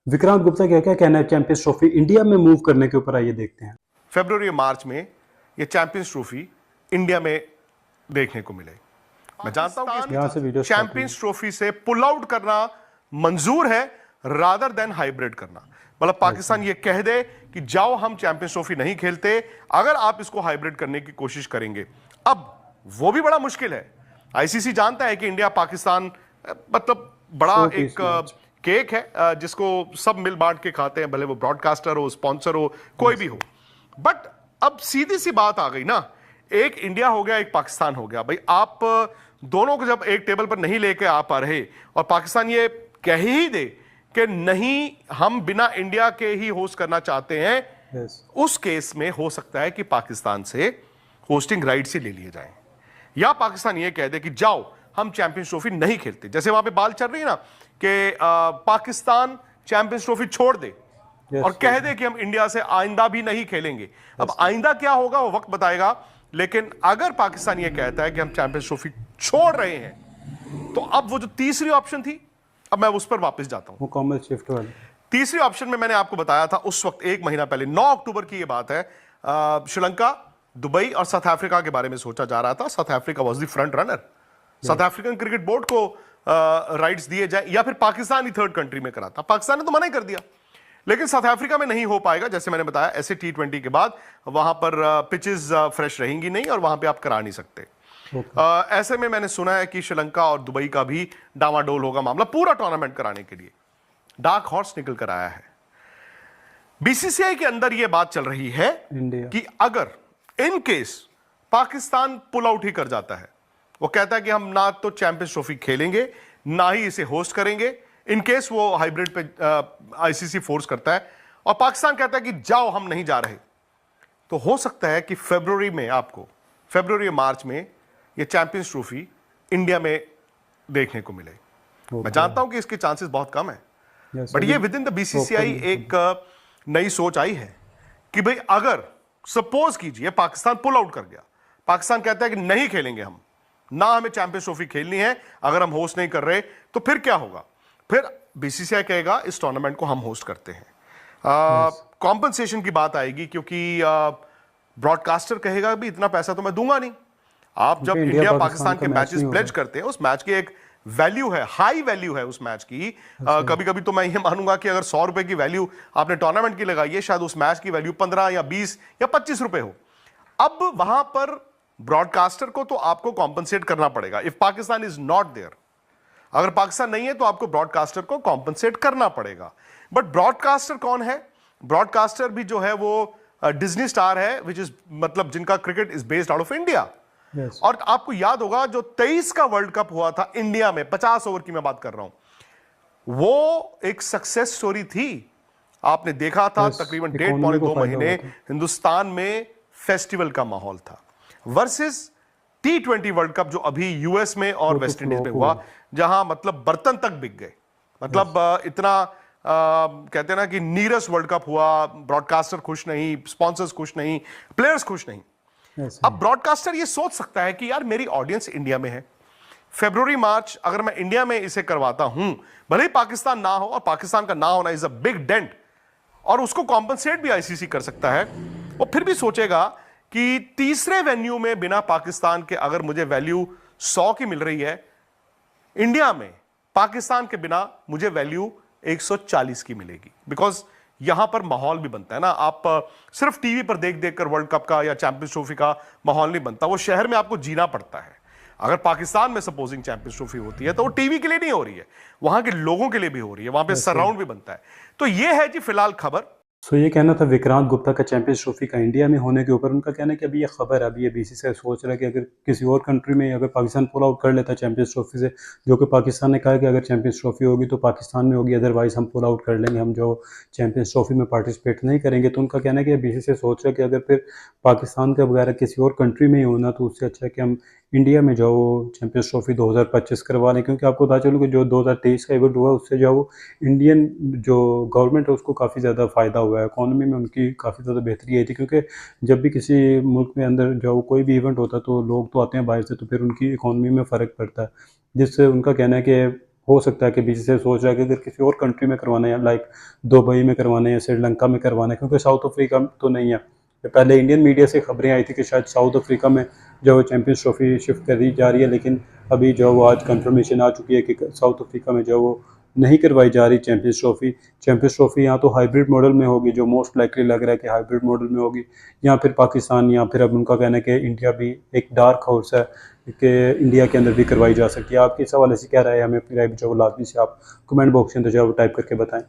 विक्रांत गुप्ता क्या क्या कहना है चैंपियंस ट्रॉफी इंडिया में मूव करने के ऊपर, आइए देखते हैं। फरवरी और मार्च में ये चैंपियंस ट्रॉफी इंडिया में देखने को मिले। मैं जानता हूं कि यहाँ से वीडियो स्टार्ट चैंपियंस ट्रॉफी से पुल आउट करना मंजूर है रादर देन हाइब्रिड करना। मतलब पाकिस्तान ये कह दे कि जाओ हम चैंपियंस ट्रॉफी नहीं खेलते अगर आप इसको हाइब्रिड करने की कोशिश करेंगे। अब वो भी बड़ा मुश्किल है। आईसीसी जानता है कि इंडिया पाकिस्तान मतलब बड़ा एक केक है जिसको सब मिल बांट के खाते हैं, भले वो ब्रॉडकास्टर हो, स्पॉन्सर हो, कोई भी हो। बट अब सीधी सी बात आ गई ना, एक इंडिया हो गया, एक पाकिस्तान हो गया। भाई आप दोनों को जब एक टेबल पर नहीं लेके आ पा रहे और पाकिस्तान ये कह ही दे कि नहीं हम बिना इंडिया के ही होस्ट करना चाहते हैं, उस केस में हो सकता है कि पाकिस्तान से होस्टिंग राइट्स ही ले लिए जाएं, या पाकिस्तान ये कह दे कि जाओ हम चैंपियंस ट्रॉफी नहीं खेलते। जैसे वहां पे बात चल रही है ना कि पाकिस्तान चैंपियंस ट्रॉफी छोड़ दे और कह दे कि हम इंडिया से आइंदा भी नहीं खेलेंगे। अब आइंदा क्या होगा वो वक्त बताएगा, लेकिन अगर पाकिस्तान ये कहता है कि हम चैंपियंस ट्रॉफी छोड़ रहे हैं तो अब वो जो तीसरी ऑप्शन थी, अब मैं उस पर वापस जाता हूं। मुकम्मल शिफ्ट वाली तीसरी ऑप्शन में मैंने आपको बताया था उस वक्त, एक महीना पहले 9 अक्टूबर की ये बात है, श्रीलंका, दुबई और साउथ अफ्रीका के बारे में सोचा जा रहा था। South Africa was the front runner. South African cricket board को राइट्स दिए जाए या फिर पाकिस्तान ही थर्ड कंट्री में करा था। पाकिस्तान ने तो मना ही कर दिया, लेकिन साउथ अफ्रीका में नहीं हो पाएगा। जैसे मैंने बताया, ऐसे T20 के बाद वहां पर पिचेस फ्रेश रहेंगी नहीं और वहां पे आप करा नहीं सकते। ऐसे में मैंने सुना है कि श्रीलंका और दुबई का भी डामाडोल होगा मामला पूरा टूर्नामेंट कराने के लिए। डार्क हॉर्स निकल कर आया है। बीसीसीआई के अंदर यह बात चल रही है कि अगर in case Pakistan pull out ही कर जाता है, वो कहता है कि हम ना तो चैंपियंस ट्रॉफी खेलेंगे ना ही इसे होस्ट करेंगे, इन केस वो हाइब्रिड पे आईसीसी फोर्स करता है और पाकिस्तान कहता है कि जाओ हम नहीं जा रहे, तो हो सकता है कि फरवरी में आपको, फरवरी और मार्च में ये चैंपियंस ट्रॉफी इंडिया में देखने को मिले। मैं जानता हूं कि इसके चांसेस बहुत कम है, बट ये विद इन द बीसीसीआई एक नई सोच आई है कि भाई अगर सपोज कीजिए पाकिस्तान पुल आउट कर गया, पाकिस्तान कहता है कि नहीं खेलेंगे हम, ना हमें चैंपियंस ट्रॉफी खेलनी है, अगर हम होस्ट नहीं कर रहे तो फिर क्या होगा? फिर बीसीसीआई कहेगा इस टूर्नामेंट को हम होस्ट करते हैं। कॉम्पनसेशन की बात आएगी क्योंकि ब्रॉडकास्टर कहेगा भी इतना पैसा तो मैं दूंगा नहीं। आप जब इंडिया पाकिस्तान के मैचेस प्लेज करते हैं, उस मैच की एक वैल्यू है, हाई वैल्यू है उस मैच की। कभी कभी तो मैं ये मानूंगा कि अगर 100 रुपए की वैल्यू आपने टूर्नामेंट की लगाई है, शायद उस मैच की वैल्यू 15 या 20 या 25 रुपए हो। अब वहां पर ब्रॉडकास्टर को तो आपको कॉम्पनसेट करना पड़ेगा if Pakistan is not there. अगर पाकिस्तान नहीं है तो आपको ब्रॉडकास्टर को कॉम्पनसेट करना पड़ेगा। बट ब्रॉडकास्टर कौन है? ब्रॉडकास्टर भी जो है वो डिज्नी स्टार है, विच इज मतलब जिनका cricket is based out of India. और आपको याद होगा जो 23 का वर्ल्ड कप हुआ था इंडिया में, 50 ओवर की मैं बात कर रहा हूं, वो एक सक्सेस स्टोरी थी। आपने देखा था तकरीबन 1.5-2 महीने हिंदुस्तान में फेस्टिवल का माहौल था, वर्सेस T20 वर्ल्ड कप जो अभी यूएस में और वेस्ट इंडीज में हुआ, जहां मतलब बर्तन तक बिक गए। मतलब इतना कहते हैं ना कि नीरस वर्ल्ड कप हुआ, ब्रॉडकास्टर खुश नहीं, स्पॉन्सर्स खुश नहीं, प्लेयर्स खुश नहीं। अब ब्रॉडकास्टर ये सोच सकता है कि यार मेरी ऑडियंस इंडिया में है, फरवरी मार्च अगर मैं इंडिया में इसे करवाता हूं, भले ही पाकिस्तान ना हो, और पाकिस्तान का ना होना इज अ बिग डेंट, और उसको कॉम्पनसेट भी आईसीसी कर सकता है। वो फिर भी सोचेगा कि तीसरे वेन्यू में बिना पाकिस्तान के अगर मुझे वैल्यू 100 की मिल रही है, इंडिया में पाकिस्तान के बिना मुझे वैल्यू 140 की मिलेगी। बिकॉज यहां पर माहौल भी बनता है ना, आप सिर्फ टीवी पर देख देख कर वर्ल्ड कप का या चैंपियंस ट्रॉफी का माहौल नहीं बनता, वो शहर में आपको जीना पड़ता है। अगर पाकिस्तान में सपोजिंग चैंपियंस ट्रॉफी होती है तो वो टीवी के लिए नहीं हो रही है, वहां के लोगों के लिए भी हो रही है, वहां पे सराउंड भी बनता है। तो ये है जी फिलहाल खबर। सो ये कहना था विक्रांत गुप्ता का चैंपियंस ट्रॉफी का इंडिया में होने के ऊपर। उनका कहना है कि अभी ये खबर है, अभी ये बीसीसीआई सोच रहा है कि अगर किसी और कंट्री में अगर पाकिस्तान पुल आउट कर लेता है चैंपियंस ट्रॉफी से, जो कि पाकिस्तान ने कहा कि अगर चैंपियंस ट्रॉफी होगी तो पाकिस्तान में होगी, अदरवाइज हम पुल आउट कर लेंगे, हम जो चैंपियंस ट्रॉफी में पार्टिसिपेट नहीं करेंगे। तो उनका कहना है कि बीसीसीआई सोच रहा है कि अगर फिर पाकिस्तान के बगैर किसी और कंट्री में ही होना तो उससे अच्छा है कि हम इंडिया में जाओ चैंपियंस ट्रॉफी 2025 करवा लें। क्योंकि आपको पता चलो कि जो 2023 का इवेंट हुआ उससे जो वो इंडियन जो गवर्नमेंट है उसको काफ़ी ज़्यादा फ़ायदा हुआ है, इकॉनमी में उनकी काफ़ी ज़्यादा बेहतरी आई थी। क्योंकि जब भी किसी मुल्क में अंदर जो कोई भी इवेंट होता है तो लोग तो आते हैं बाहर से, तो फिर उनकी इकॉनमी में फ़र्क पड़ता है, जिससे उनका कहना है कि हो सकता है कि बीसीसीआई सोच रहा है कि अगर किसी और कंट्री में करवाना है, लाइक दुबई में करवाना है या श्रीलंका में करवाना है, क्योंकि साउथ अफ्रीका तो नहीं है। पहले इंडियन मीडिया से खबरें आई थी कि शायद साउथ अफ्रीका में जो है चैंपियंस ट्रॉफी शिफ्ट कर दी जा रही है, लेकिन अभी जो वो आज कंफर्मेशन आ चुकी है कि साउथ अफ्रीका में जो वो नहीं करवाई जा रही चैंपियंस ट्रॉफी यहाँ तो हाइब्रिड मॉडल में होगी, जो मोस्ट लाइकली लग रहा है कि हाइब्रिड मॉडल में होगी, या फिर पाकिस्तान, या फिर अब उनका कहना है कि इंडिया भी एक डार्क हॉर्स है कि इंडिया के अंदर भी करवाई जा सकती है। आपकी इस हवाले से क्या राय है? हमें अपनी राय जो लाजमी से आप कमेंट बॉक्स के अंदर जो है वो टाइप करके बताएं।